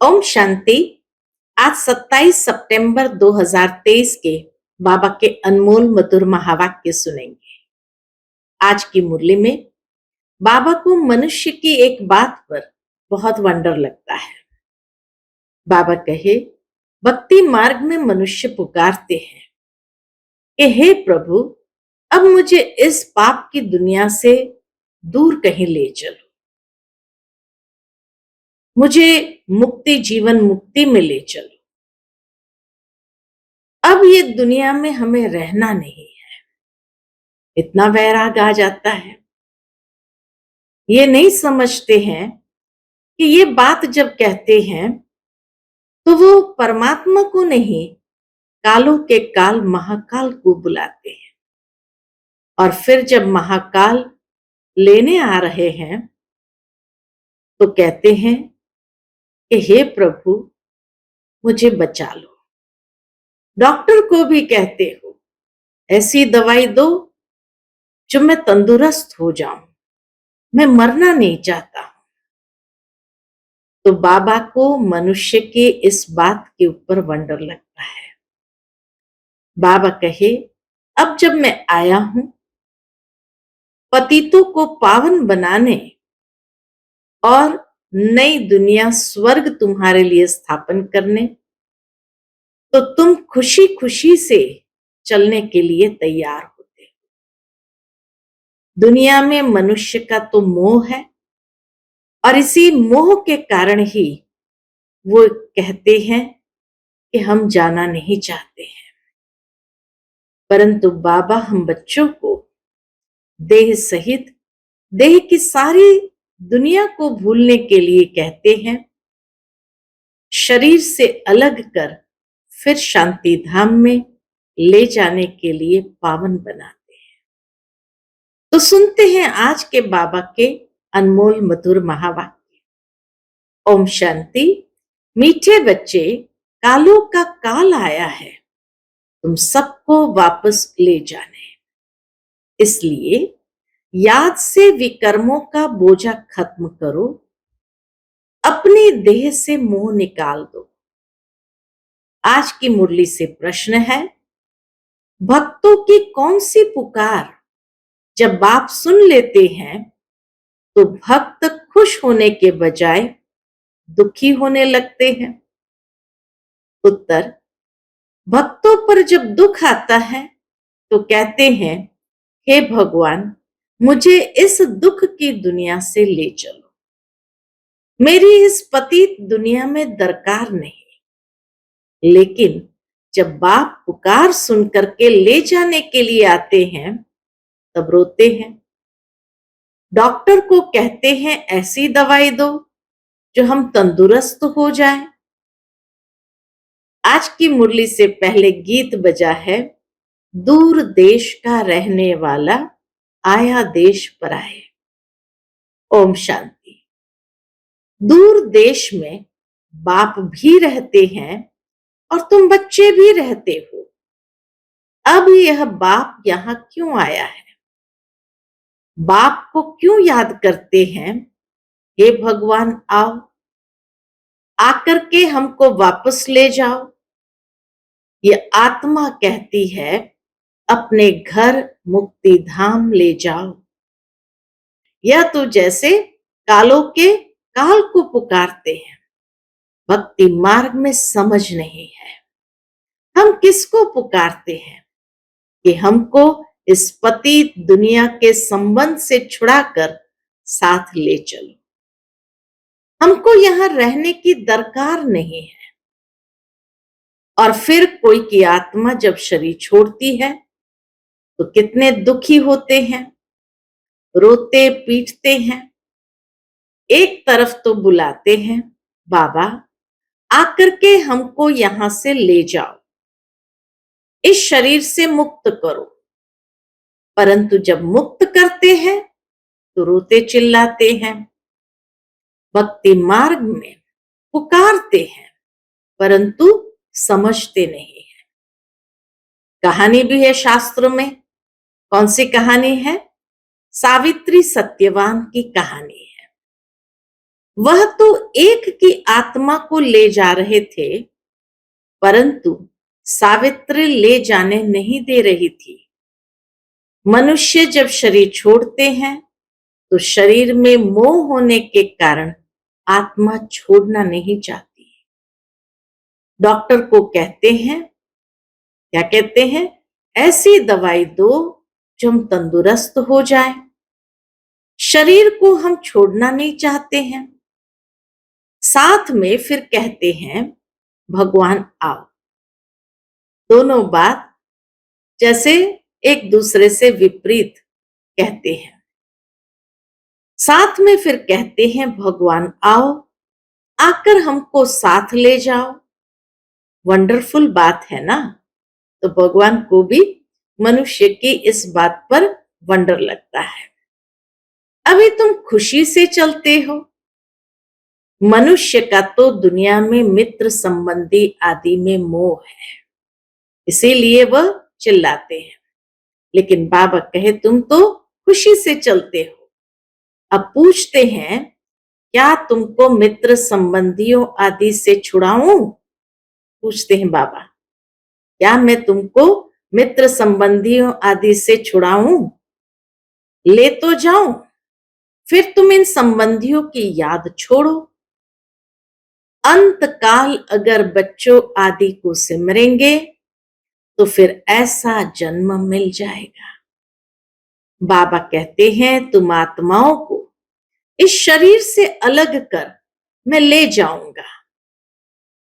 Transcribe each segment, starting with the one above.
ओम शांति। आज 27 सितंबर 2023 के बाबा के अनमोल मधुर महावाक्य सुनेंगे। आज की मुरली में बाबा को मनुष्य की एक बात पर बहुत वंडर लगता है। बाबा कहे, भक्ति मार्ग में मनुष्य पुकारते हैं कि हे प्रभु, अब मुझे इस पाप की दुनिया से दूर कहीं ले चलो, मुझे मुक्ति जीवन मुक्ति में ले चलो। अब ये दुनिया में हमें रहना नहीं है। इतना वैराग आ जाता है। ये नहीं समझते हैं कि ये बात जब कहते हैं तो वो परमात्मा को नहीं, कालों के काल महाकाल को बुलाते हैं। और फिर जब महाकाल लेने आ रहे हैं तो कहते हैं कि हे प्रभु, मुझे बचा लो। डॉक्टर को भी कहते हो, ऐसी दवाई दो जो मैं तंदुरुस्त हो जाऊं, मैं मरना नहीं चाहता। तो बाबा को मनुष्य के इस बात के ऊपर वंडर लगता है। बाबा कहे, अब जब मैं आया हूं पतितों को पावन बनाने और नई दुनिया स्वर्ग तुम्हारे लिए स्थापन करने, तो तुम खुशी खुशी से चलने के लिए तैयार होते हो। दुनिया में मनुष्य का तो मोह है और इसी मोह के कारण ही वो कहते हैं कि हम जाना नहीं चाहते हैं। परंतु बाबा हम बच्चों को देह सहित देह की सारी दुनिया को भूलने के लिए कहते हैं, शरीर से अलग कर फिर शांति धाम में ले जाने के लिए पावन बनाते हैं। तो सुनते हैं आज के बाबा के अनमोल मधुर महावाक्य। ओम शांति। मीठे बच्चे, कालों का काल आया है तुम सबको वापस ले जाने। इसलिए याद से विकर्मों का बोझा खत्म करो, अपनी देह से मोह निकाल दो। आज की मुरली से प्रश्न है, भक्तों की कौन सी पुकार जब बाप सुन लेते हैं तो भक्त खुश होने के बजाय दुखी होने लगते हैं? उत्तर, भक्तों पर जब दुख आता है तो कहते हैं, हे भगवान, मुझे इस दुख की दुनिया से ले चलो, मेरी इस पतित दुनिया में दरकार नहीं। लेकिन जब बाप पुकार सुन करके ले जाने के लिए आते हैं तब रोते हैं। डॉक्टर को कहते हैं ऐसी दवाई दो जो हम तंदुरुस्त हो जाएं। आज की मुरली से पहले गीत बजा है, दूर देश का रहने वाला आया देश पर आए। ओम शांति। दूर देश में बाप भी रहते हैं और तुम बच्चे भी रहते हो। अब यह बाप यहां क्यों आया है? बाप को क्यों याद करते हैं? हे भगवान, आओ, आकर के हमको वापस ले जाओ। ये आत्मा कहती है, अपने घर मुक्ति धाम ले जाओ। यह तो जैसे कालों के काल को पुकारते हैं। भक्ति मार्ग में समझ नहीं है। हम किसको पुकारते हैं कि हमको इस पतित दुनिया के संबंध से छुड़ाकर साथ ले चलो। हमको यहां रहने की दरकार नहीं है। और फिर कोई की आत्मा जब शरीर छोड़ती है तो कितने दुखी होते हैं, रोते पीटते हैं। एक तरफ तो बुलाते हैं, बाबा आकर के हमको यहां से ले जाओ, इस शरीर से मुक्त करो। परंतु जब मुक्त करते हैं तो रोते चिल्लाते हैं। भक्ति मार्ग में पुकारते हैं परंतु समझते नहीं है। कहानी भी है शास्त्र में। कौन सी कहानी है? सावित्री सत्यवान की कहानी है। वह तो एक की आत्मा को ले जा रहे थे, परंतु सावित्री ले जाने नहीं दे रही थी। मनुष्य जब शरीर छोड़ते हैं तो शरीर में मोह होने के कारण आत्मा छोड़ना नहीं चाहती। डॉक्टर को कहते हैं, क्या कहते हैं, ऐसी दवाई दो जो हम तंदुरुस्त हो जाए। शरीर को हम छोड़ना नहीं चाहते हैं। साथ में फिर कहते हैं भगवान आओ। दोनों बात जैसे एक दूसरे से विपरीत कहते हैं। साथ में फिर कहते हैं भगवान आओ, आकर हमको साथ ले जाओ। वंडरफुल बात है ना। तो भगवान को भी मनुष्य की इस बात पर वंडर लगता है। अभी तुम खुशी से चलते हो। मनुष्य का तो दुनिया में मित्र संबंधी आदि में मोह है, इसीलिए वह चिल्लाते हैं। लेकिन बाबा कहे तुम तो खुशी से चलते हो। अब पूछते हैं, क्या तुमको मित्र संबंधियों आदि से छुड़ाऊं? पूछते हैं बाबा, क्या मैं तुमको मित्र संबंधियों आदि से छुड़ाऊं? ले तो जाऊं, फिर तुम इन संबंधियों की याद छोड़ो। अंत काल अगर बच्चों आदि को सिमरेंगे तो फिर ऐसा जन्म मिल जाएगा। बाबा कहते हैं तुम आत्माओं को इस शरीर से अलग कर मैं ले जाऊंगा।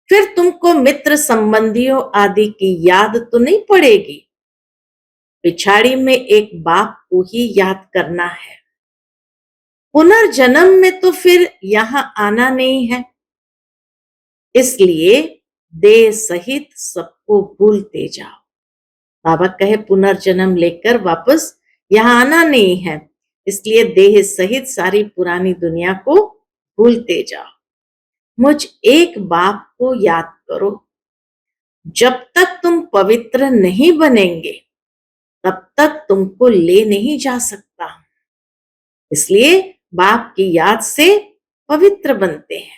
फिर तुमको मित्र संबंधियों आदि की याद तो नहीं पड़ेगी। पिछाड़ी में एक बाप को ही याद करना है। पुनर्जन्म में तो फिर यहां आना नहीं है, इसलिए देह सहित सबको भूलते जाओ। बाबा कहे पुनर्जन्म लेकर वापस यहां आना नहीं है, इसलिए देह सहित सारी पुरानी दुनिया को भूलते जाओ। मुझ एक बाप को याद करो। जब तक तुम पवित्र नहीं बनेंगे तब तक तुमको ले नहीं जा सकता। इसलिए बाप की याद से पवित्र बनते हैं।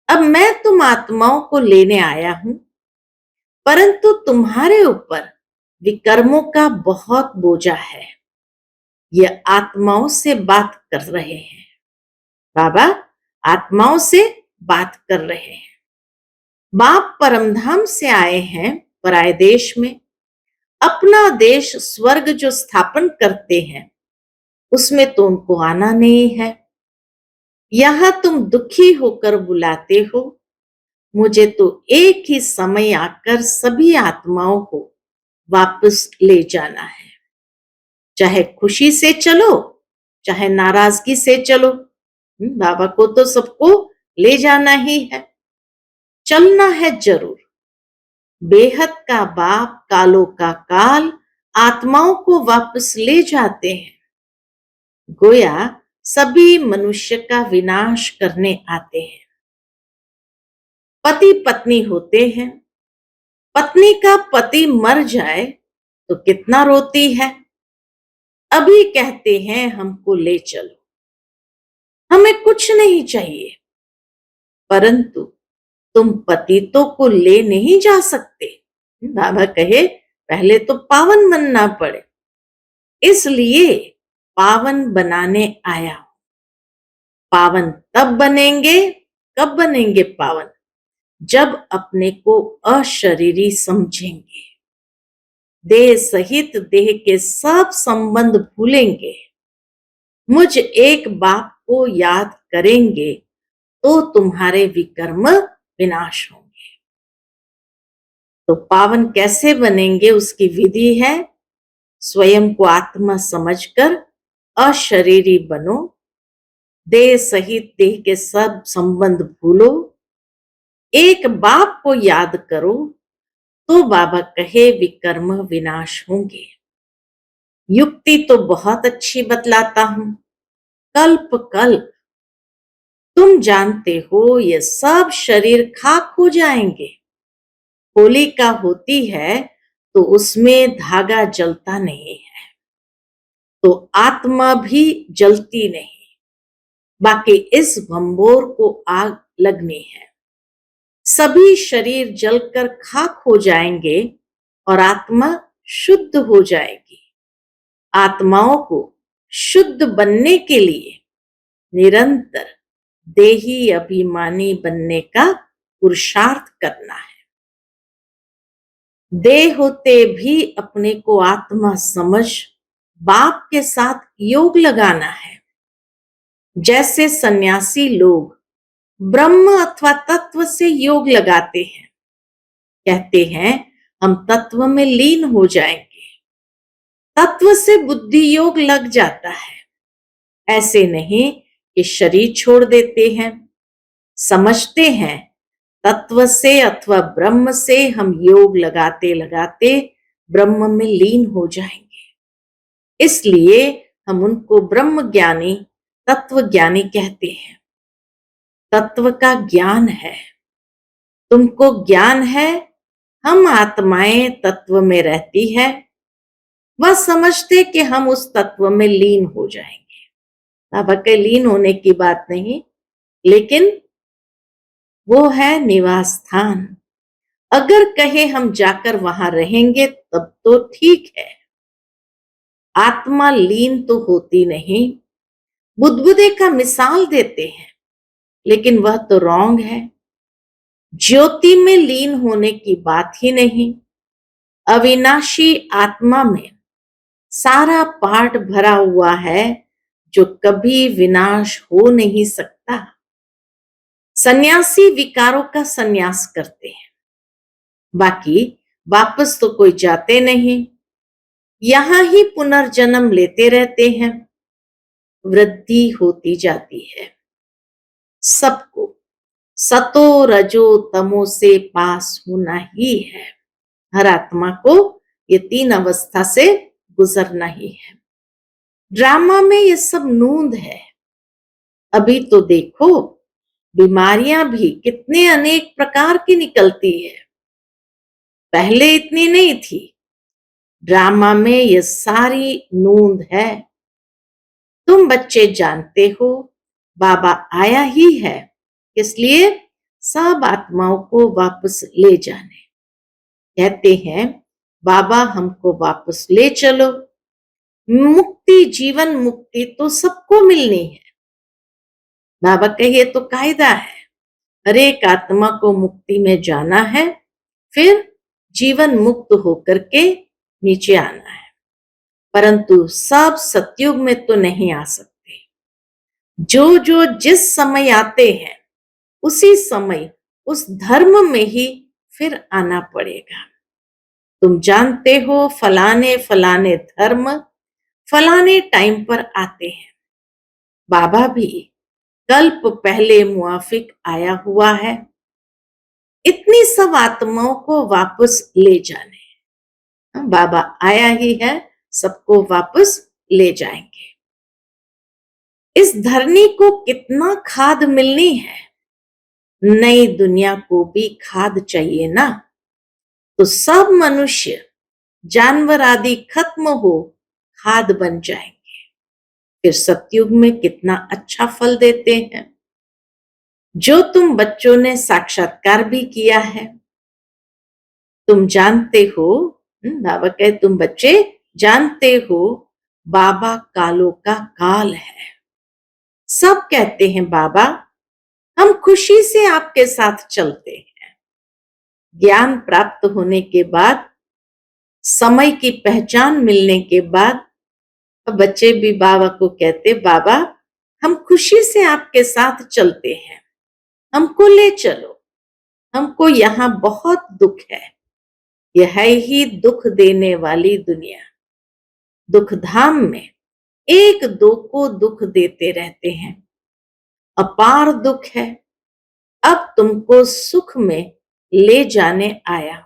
अब मैं तुम आत्माओं को लेने आया हूं, परंतु तुम्हारे ऊपर विकर्मों का बहुत बोझा है। ये आत्माओं से बात कर रहे हैं। बाबा आत्माओं से बात कर रहे हैं। बाप परमधाम से आए हैं पराय देश में। अपना देश स्वर्ग जो स्थापन करते हैं उसमें तो उनको आना नहीं है। यहां तुम दुखी होकर बुलाते हो। मुझे तो एक ही समय आकर सभी आत्माओं को वापस ले जाना है। चाहे खुशी से चलो, चाहे नाराजगी से चलो, बाबा को तो सबको ले जाना ही है। चलना है जरूर। बेहद का बाप कालों का काल आत्माओं को वापस ले जाते हैं। गोया सभी मनुष्य का विनाश करने आते हैं। पति पत्नी होते हैं। पत्नी का पति मर जाए तो कितना रोती है। अभी कहते हैं हमको ले चलो, हमें कुछ नहीं चाहिए, परंतु तुम पतितों को ले नहीं जा सकते। बाबा कहे पहले तो पावन बनना पड़े, इसलिए पावन बनाने आया। पावन तब बनेंगे, कब बनेंगे पावन? जब अपने को अशरीरी समझेंगे, देह सहित देह के सब संबंध भूलेंगे, मुझ एक बाप को याद करेंगे तो तुम्हारे विकर्म विनाश होंगे। तो पावन कैसे बनेंगे उसकी विधि है, स्वयं को आत्मा समझकर अशरीरी बनो, देह सहित देह के सब संबंध भूलो, एक बाप को याद करो, तो बाबा कहे विकर्म विनाश होंगे। युक्ति तो बहुत अच्छी बतलाता हूं। कल्प कल्प तुम जानते हो ये सब शरीर खाक हो जाएंगे। होलिका होती है तो उसमें धागा जलता नहीं है, तो आत्मा भी जलती नहीं। बाकी इस भंबोर को आग लगनी है। सभी शरीर जलकर खाक हो जाएंगे और आत्मा शुद्ध हो जाएगी। आत्माओं को शुद्ध बनने के लिए निरंतर देही अभिमानी बनने का पुरुषार्थ करना है। देह होते भी अपने को आत्मा समझ बाप के साथ योग लगाना है। जैसे सन्यासी लोग ब्रह्म अथवा तत्व से योग लगाते हैं, कहते हैं हम तत्व में लीन हो जाएंगे। तत्व से बुद्धि योग लग जाता है। ऐसे नहीं कि शरीर छोड़ देते हैं। समझते हैं तत्व से अथवा ब्रह्म से हम योग लगाते लगाते ब्रह्म में लीन हो जाएंगे। इसलिए हम उनको ब्रह्म ज्ञानी, तत्व ज्ञानी कहते हैं। तत्व का ज्ञान है, तुमको ज्ञान है हम आत्माएं तत्व में रहती है। वह समझते कि हम उस तत्व में लीन हो जाएंगे। बाबा के लीन होने की बात नहीं, लेकिन वो है निवास स्थान। अगर कहे हम जाकर वहां रहेंगे तब तो ठीक है। आत्मा लीन तो होती नहीं। बुद्धबुदे का मिसाल देते हैं, लेकिन वह तो रॉन्ग है। ज्योति में लीन होने की बात ही नहीं। अविनाशी आत्मा में सारा पार्ट भरा हुआ है जो कभी विनाश हो नहीं सकता। सन्यासी विकारों का सन्यास करते हैं, बाकी वापस तो कोई जाते नहीं, यहां ही पुनर्जन्म लेते रहते हैं। वृद्धि होती जाती है। सबको सतो रजो तमो से पास होना ही है। हर आत्मा को ये तीन अवस्था से गुजरना ही है। ड्रामा में ये सब नूंद है। अभी तो देखो बीमारियां भी कितने अनेक प्रकार की निकलती है, पहले इतनी नहीं थी। ड्रामा में ये सारी नूंद है। तुम बच्चे जानते हो बाबा आया ही है, इसलिए सब आत्माओं को वापस ले जाने। कहते हैं बाबा हमको वापस ले चलो। मुक्ति, जीवन मुक्ति तो सबको मिलनी है। बाबा कहिए तो कायदा है, हर एक आत्मा को मुक्ति में जाना है, फिर जीवन मुक्त होकर के नीचे आना है। परंतु सब सतयुग में तो नहीं आ सकते। जो जो जिस समय आते हैं उसी समय उस धर्म में ही फिर आना पड़ेगा। तुम जानते हो फलाने फलाने धर्म फलाने टाइम पर आते हैं। बाबा भी कल्प पहले मुआफिक आया हुआ है इतनी सब आत्माओं को वापस ले जाने। बाबा आया ही है, सबको वापस ले जाएंगे। इस धरनी को कितना खाद मिलनी है। नई दुनिया को भी खाद चाहिए ना। तो सब मनुष्य जानवर आदि खत्म हो खाद बन जाएंगे। फिर सतयुग में कितना अच्छा फल देते हैं। जो तुम बच्चों ने साक्षात्कार भी किया है, तुम जानते हो। बाबा कहे तुम बच्चे जानते हो बाबा कालों का काल है। सब कहते हैं बाबा हम खुशी से आपके साथ चलते हैं। ज्ञान प्राप्त होने के बाद, समय की पहचान मिलने के बाद बच्चे भी बाबा को कहते बाबा हम खुशी से आपके साथ चलते हैं, हमको ले चलो। हमको यहाँ बहुत दुख है, यह है ही दुख देने वाली दुनिया। दुख धाम में एक दो को दुख देते रहते हैं, अपार दुख है। अब तुमको सुख में ले जाने आया।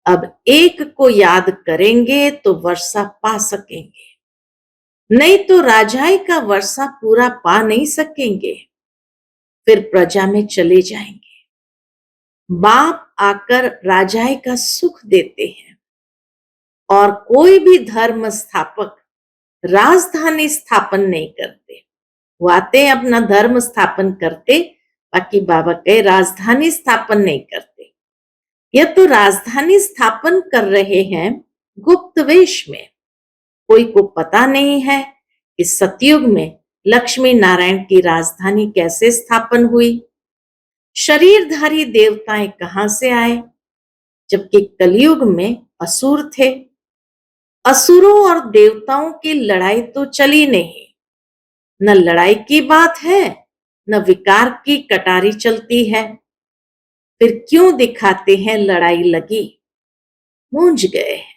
अब एक को याद करेंगे तो वर्षा पा सकेंगे, नहीं तो राजाई का वर्षा पूरा पा नहीं सकेंगे, फिर प्रजा में चले जाएंगे। बाप आकर राजाई का सुख देते हैं और कोई भी धर्म स्थापक राजधानी स्थापन नहीं करते, वो आते अपना धर्म स्थापन करते, बाकी बाबा कहे राजधानी स्थापन नहीं करते। यह तो राजधानी स्थापन कर रहे हैं गुप्त वेश में। कोई को पता नहीं है कि सतयुग में लक्ष्मी नारायण की राजधानी कैसे स्थापन हुई, शरीरधारी देवताएं कहां से आए, जबकि कलयुग में असुर थे। असुरों और देवताओं की लड़ाई तो चली नहीं, न लड़ाई की बात है, न विकार की कटारी चलती है। फिर क्यों दिखाते हैं लड़ाई लगी? मूंझ गए हैं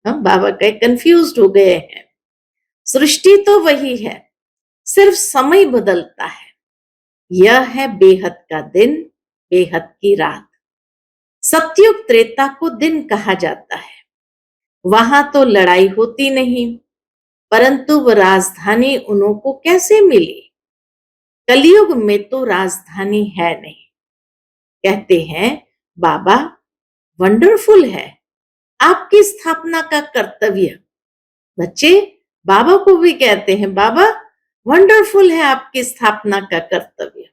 हम, बाबा कहे कंफ्यूज्ड हो गए हैं। सृष्टि तो वही है, सिर्फ समय बदलता है। यह है बेहद का दिन, बेहद की रात। सतयुग त्रेता को दिन कहा जाता है। वहां तो लड़ाई होती नहीं, परंतु वह राजधानी उन्हों को कैसे मिली? कलयुग में तो राजधानी है नहीं। कहते हैं बाबा वंडरफुल है आपकी स्थापना का कर्तव्य। बच्चे बाबा को भी कहते हैं बाबा वंडरफुल है आपकी स्थापना का कर्तव्य।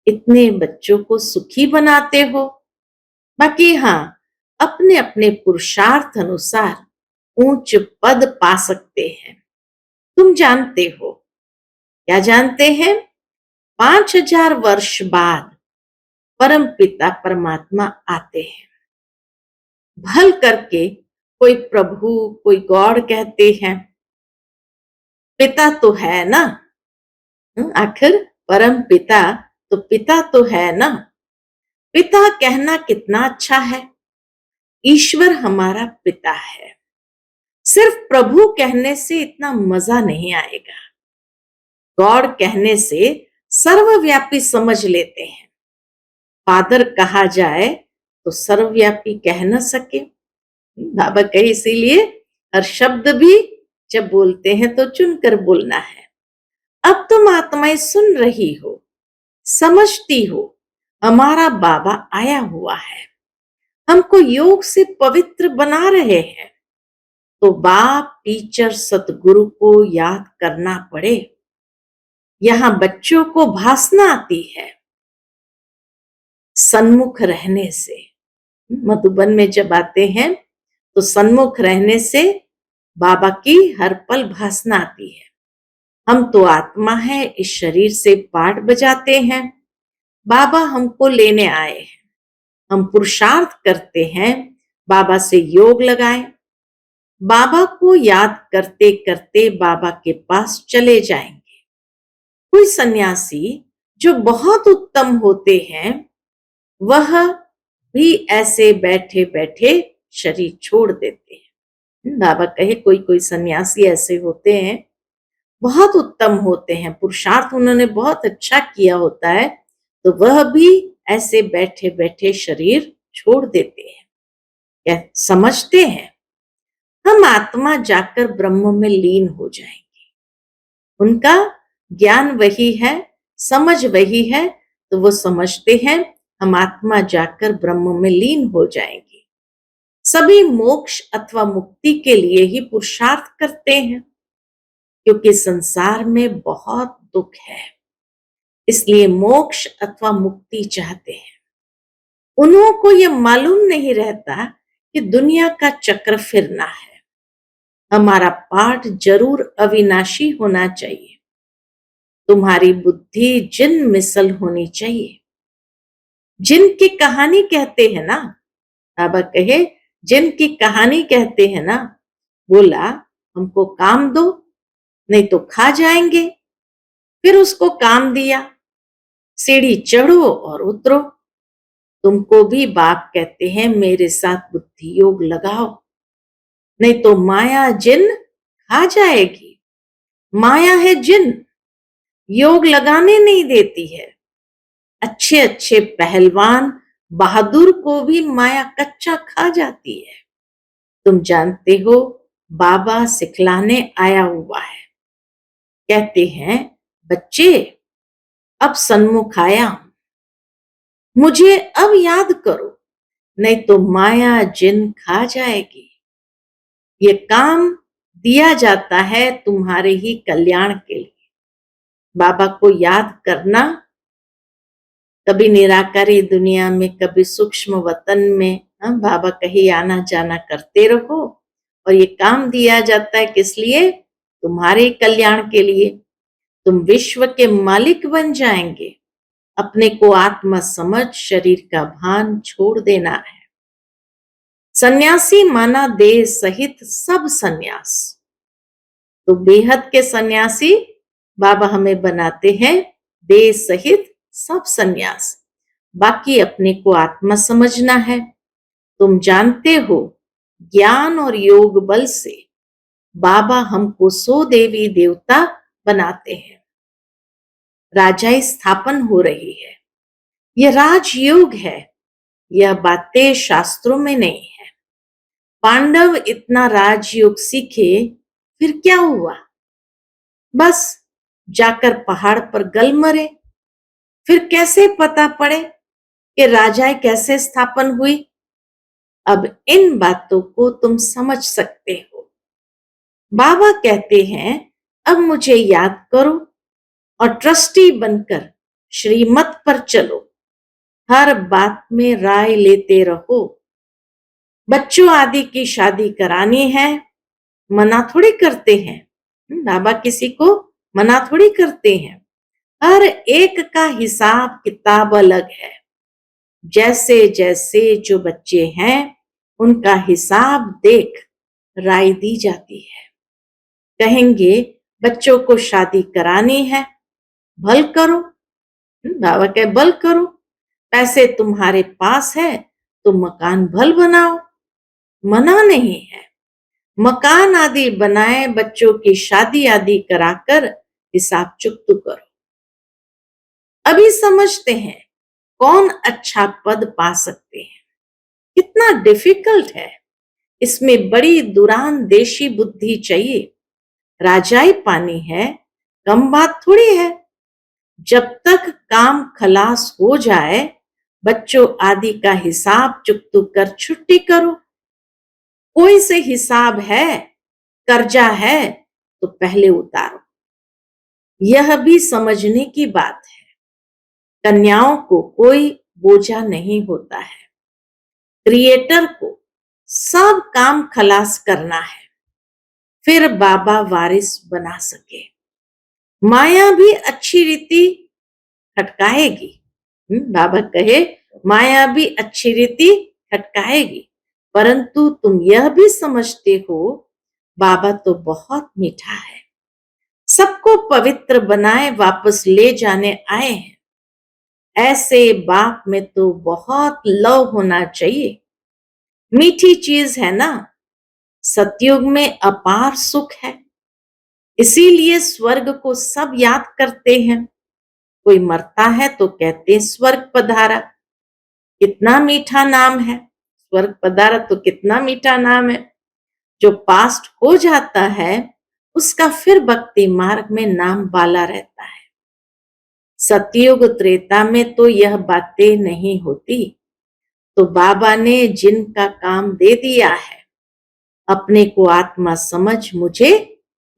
इतने बच्चों को सुखी बनाते हो। बाकी हाँ, अपने अपने पुरुषार्थ अनुसार ऊंच पद पा सकते हैं। तुम जानते हो, क्या जानते हैं? 5000 वर्ष बाद परम पिता परमात्मा आते हैं। भल करके कोई प्रभु, कोई गॉड कहते हैं, पिता तो है ना। आखिर परम पिता तो पिता तो है ना। पिता कहना कितना अच्छा है। ईश्वर हमारा पिता है। सिर्फ प्रभु कहने से इतना मजा नहीं आएगा। गॉड कहने से सर्वव्यापी समझ लेते हैं। फादर कहा जाए तो सर्वव्यापी कह न सके। बाबा कहे इसीलिए हर शब्द भी जब बोलते हैं तो चुनकर बोलना है। अब तुम आत्माएं सुन रही हो, समझती हो, हमारा बाबा आया हुआ है, हमको योग से पवित्र बना रहे हैं। तो बाप, टीचर, सतगुरु को याद करना पड़े। यहां बच्चों को भासना आती है सन्मुख रहने से। मधुबन में जब आते हैं तो सन्मुख रहने से बाबा की हर पल भासना आती है। हम तो आत्मा है, इस शरीर से पाठ बजाते हैं। बाबा हमको लेने आए हैं। हम पुरुषार्थ करते हैं बाबा से योग लगाएं। बाबा को याद करते करते बाबा के पास चले जाएंगे। कोई सन्यासी जो बहुत उत्तम होते हैं, वह भी ऐसे बैठे बैठे शरीर छोड़ देते हैं। बाबा कहे कोई कोई सन्यासी ऐसे होते हैं, बहुत उत्तम होते हैं, पुरुषार्थ उन्होंने बहुत अच्छा किया होता है, तो वह भी ऐसे बैठे बैठे शरीर छोड़ देते हैं। क्या समझते हैं? हम आत्मा जाकर ब्रह्म में लीन हो जाएंगे। उनका ज्ञान वही है, समझ वही है, तो वो समझते हैं हम आत्मा जाकर ब्रह्म में लीन हो जाएंगे। सभी मोक्ष अथवा मुक्ति के लिए ही पुरुषार्थ करते हैं, क्योंकि संसार में बहुत दुख है, इसलिए मोक्ष अथवा मुक्ति चाहते हैं। उन्हों को यह मालूम नहीं रहता कि दुनिया का चक्र फिरना है। हमारा पाठ जरूर अविनाशी होना चाहिए। तुम्हारी बुद्धि जिन मिसल होनी चाहिए। जिन की कहानी कहते हैं ना, बाबा कहे जिन की कहानी कहते हैं ना, बोला हमको काम दो नहीं तो खा जाएंगे। फिर उसको काम दिया, सीढ़ी चढ़ो और उतरो। तुमको भी बाप कहते हैं मेरे साथ बुद्धि योग लगाओ, नहीं तो माया जिन खा जाएगी। माया है जिन, योग लगाने नहीं देती है। अच्छे अच्छे पहलवान बहादुर को भी माया कच्चा खा जाती है। तुम जानते हो बाबा सिखलाने आया हुआ है। कहते हैं बच्चे अब सन्मुख आया हूं, मुझे अब याद करो, नहीं तो माया जिन खा जाएगी। ये काम दिया जाता है तुम्हारे ही कल्याण के लिए। बाबा को याद करना, कभी निराकारी दुनिया में, कभी सूक्ष्म वतन में, बाबा कहीं आना जाना करते रहो। और ये काम दिया जाता है किस लिए? तुम्हारे कल्याण के लिए। तुम विश्व के मालिक बन जाएंगे। अपने को आत्मा समझ शरीर का भान छोड़ देना है। सन्यासी माना देह सहित सब सन्यास। तो बेहद के सन्यासी बाबा हमें बनाते हैं, देह सहित सब सन्यास। बाकी अपने को आत्मा समझना है। तुम जानते हो, ज्ञान और योग बल से बाबा हमको 100 देवी देवता बनाते हैं। राजाई स्थापन हो रही है। यह राजयोग है। यह बातें शास्त्रों में नहीं है। पांडव इतना राजयोग सीखे, फिर क्या हुआ? बस जाकर पहाड़ पर गल मरे। फिर कैसे पता पड़े कि राजाएं कैसे स्थापन हुई? अब इन बातों को तुम समझ सकते हो। बाबा कहते हैं, अब मुझे याद करो और ट्रस्टी बनकर श्रीमत पर चलो। हर बात में राय लेते रहो। बच्चों आदि की शादी करानी है, मना थोड़ी करते हैं। बाबा किसी को मना थोड़ी करते हैं। हर एक का हिसाब किताब अलग है। जैसे जैसे जो बच्चे हैं, उनका हिसाब देख राय दी जाती है। कहेंगे बच्चों को शादी करानी है, भल करो। बाबा कहे भल करो। पैसे तुम्हारे पास है तो मकान भल बनाओ, मना नहीं है। मकान आदि बनाए, बच्चों की शादी आदि कराकर हिसाब चुकता करो। अभी समझते हैं कौन अच्छा पद पा सकते हैं। कितना डिफिकल्ट है। इसमें बड़ी दूरांदेशी बुद्धि चाहिए। राजाई पानी है, कम बात थोड़ी है। जब तक काम खलास हो जाए, बच्चों आदि का हिसाब चुकतू कर छुट्टी करो। कोई से हिसाब है, कर्जा है तो पहले उतारो। यह भी समझने की बात है। कन्याओं को कोई बोझा नहीं होता है। क्रिएटर को सब काम खलास करना है, फिर बाबा वारिस बना सके। माया भी अच्छी रीति खटकाएगी। बाबा कहे माया भी अच्छी रीति खटकाएगी, परंतु तुम यह भी समझते हो बाबा तो बहुत मीठा है। सबको पवित्र बनाए वापस ले जाने आए हैं। ऐसे बाप में तो बहुत लव होना चाहिए। मीठी चीज है ना। सतयुग में अपार सुख है। इसीलिए स्वर्ग को सब याद करते हैं। कोई मरता है तो कहते स्वर्ग पधारा। कितना मीठा नाम है। स्वर्ग पधारा तो कितना मीठा नाम है। जो पास्ट हो जाता है, उसका फिर भक्ति मार्ग में नाम बाला रहता है। सतयुग त्रेता में तो यह बातें नहीं होती। तो बाबा ने जिनका काम दे दिया है, अपने को आत्मा समझ मुझे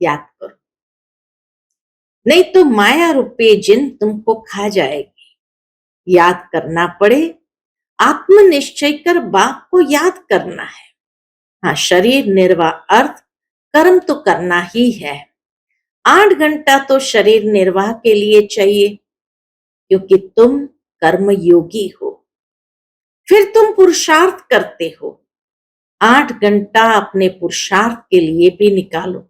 याद करो, नहीं तो माया रूपी जिन तुमको खा जाएगी। याद करना पड़े, आत्म निश्चय कर बाप को याद करना है। हाँ, शरीर निर्वाह अर्थ कर्म तो करना ही है। 8 घंटा तो शरीर निर्वाह के लिए चाहिए, क्योंकि तुम कर्म योगी हो। फिर तुम पुरुषार्थ करते हो। 8 घंटा अपने पुरुषार्थ के लिए भी निकालो।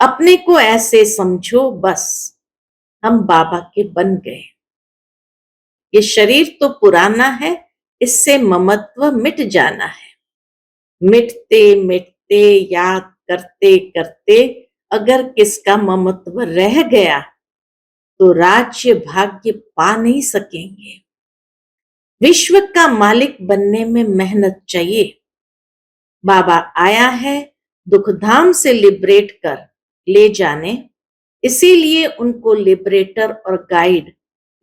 अपने को ऐसे समझो बस हम बाबा के बन गए। ये शरीर तो पुराना है, इससे ममत्व मिट जाना है। मिटते मिटते याद करते करते अगर किसका ममत्व रह गया तो राज्य भाग्य पा नहीं सकेंगे। विश्व का मालिक बनने में मेहनत चाहिए। बाबा आया है दुखधाम से लिबरेट कर ले जाने, इसीलिए उनको लिबरेटर और गाइड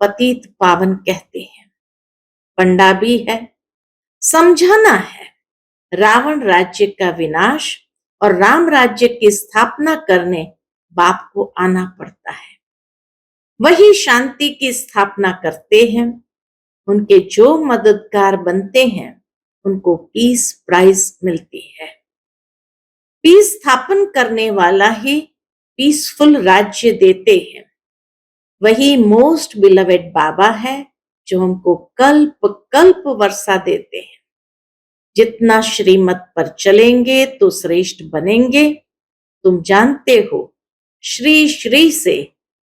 पतित पावन कहते हैं। पंडा भी है, समझाना है। रावण राज्य का विनाश और राम राज्य की स्थापना करने बाप को आना पड़ता है। वही शांति की स्थापना करते हैं। उनके जो मददगार बनते हैं उनको पीस प्राइज मिलती है। पीस स्थापन करने वाला ही पीसफुल राज्य देते हैं। वही मोस्ट बिलवेड बाबा है जो हमको कल्प कल्प वर्षा देते हैं। जितना श्रीमत पर चलेंगे तो श्रेष्ठ बनेंगे। तुम जानते हो, श्री श्री से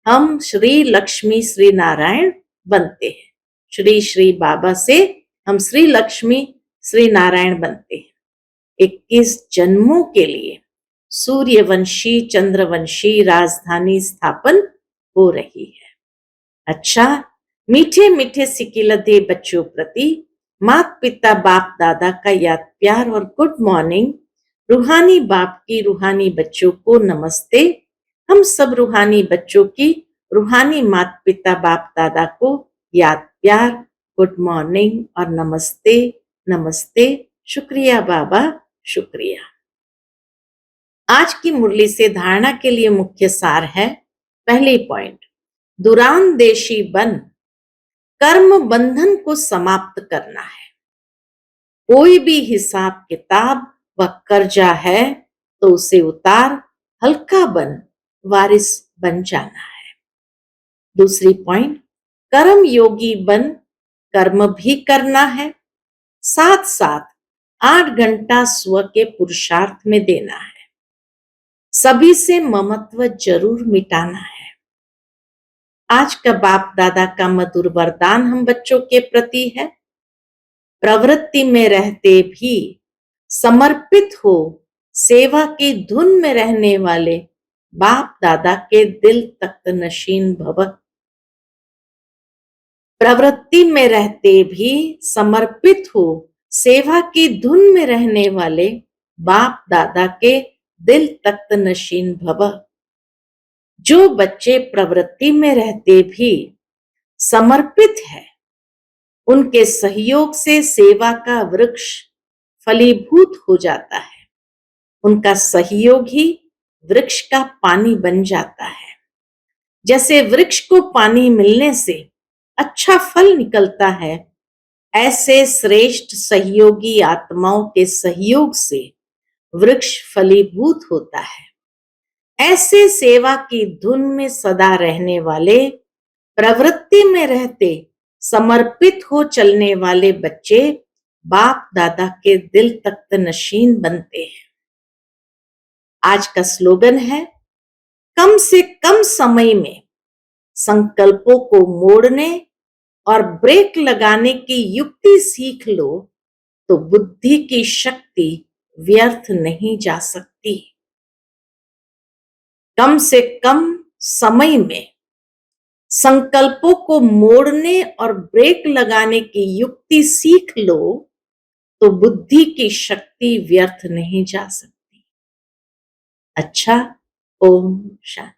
हम श्री लक्ष्मी श्री नारायण बनते हैं। श्री श्री बाबा से हम श्री लक्ष्मी श्री नारायण बनते हैं। 21 जन्मों के लिए सूर्यवंशी चंद्रवंशी राजधानी स्थापन हो रही है। अच्छा, मीठे मीठे सिकिलधे बच्चों प्रति माता पिता बाप दादा का याद प्यार और गुड मॉर्निंग। रूहानी बाप की रूहानी बच्चों को नमस्ते। हम सब रूहानी बच्चों की रूहानी माता पिता बाप दादा को याद प्यार, गुड मॉर्निंग और नमस्ते नमस्ते। शुक्रिया बाबा, शुक्रिया। आज की मुरली से धारणा के लिए मुख्य सार है। पहली पॉइंट, दुरानदेशी बन कर्म बंधन को समाप्त करना है। कोई भी हिसाब किताब व कर्जा है तो उसे उतार, हल्का बन, वारिस बन जाना है। दूसरी पॉइंट, कर्म योगी बन कर्म भी करना है, साथ साथ 8 घंटा स्व के पुरुषार्थ में देना है। सभी से ममत्व जरूर मिटाना है। आज का बाप दादा का मधुर वरदान हम बच्चों के प्रति है। प्रवृत्ति में रहते भी समर्पित हो सेवा की धुन में रहने वाले बाप दादा के दिल तख्त नशीन भव। प्रवृत्ति में रहते भी समर्पित हो सेवा की धुन में रहने वाले बाप दादा के दिल तख्त नशीन भव। जो बच्चे प्रवृत्ति में रहते भी समर्पित है, उनके सहयोग से सेवा का वृक्ष फलीभूत हो जाता है। उनका सहयोग ही वृक्ष का पानी बन जाता है। जैसे वृक्ष को पानी मिलने से अच्छा फल निकलता है, ऐसे श्रेष्ठ सहयोगी आत्माओं के सहयोग से वृक्ष फलीभूत होता है। ऐसे सेवा की धुन में सदा रहने वाले, प्रवृत्ति में रहते समर्पित हो चलने वाले बच्चे बाप दादा के दिल तख्त नशीन बनते हैं। आज का स्लोगन है, कम से कम समय में संकल्पों को मोड़ने और ब्रेक लगाने की युक्ति सीख लो तो बुद्धि की शक्ति व्यर्थ नहीं जा सकती। कम से कम समय में संकल्पों को मोड़ने और ब्रेक लगाने की युक्ति सीख लो तो बुद्धि की शक्ति व्यर्थ नहीं जा सकती। अच्छा, ओम शांति।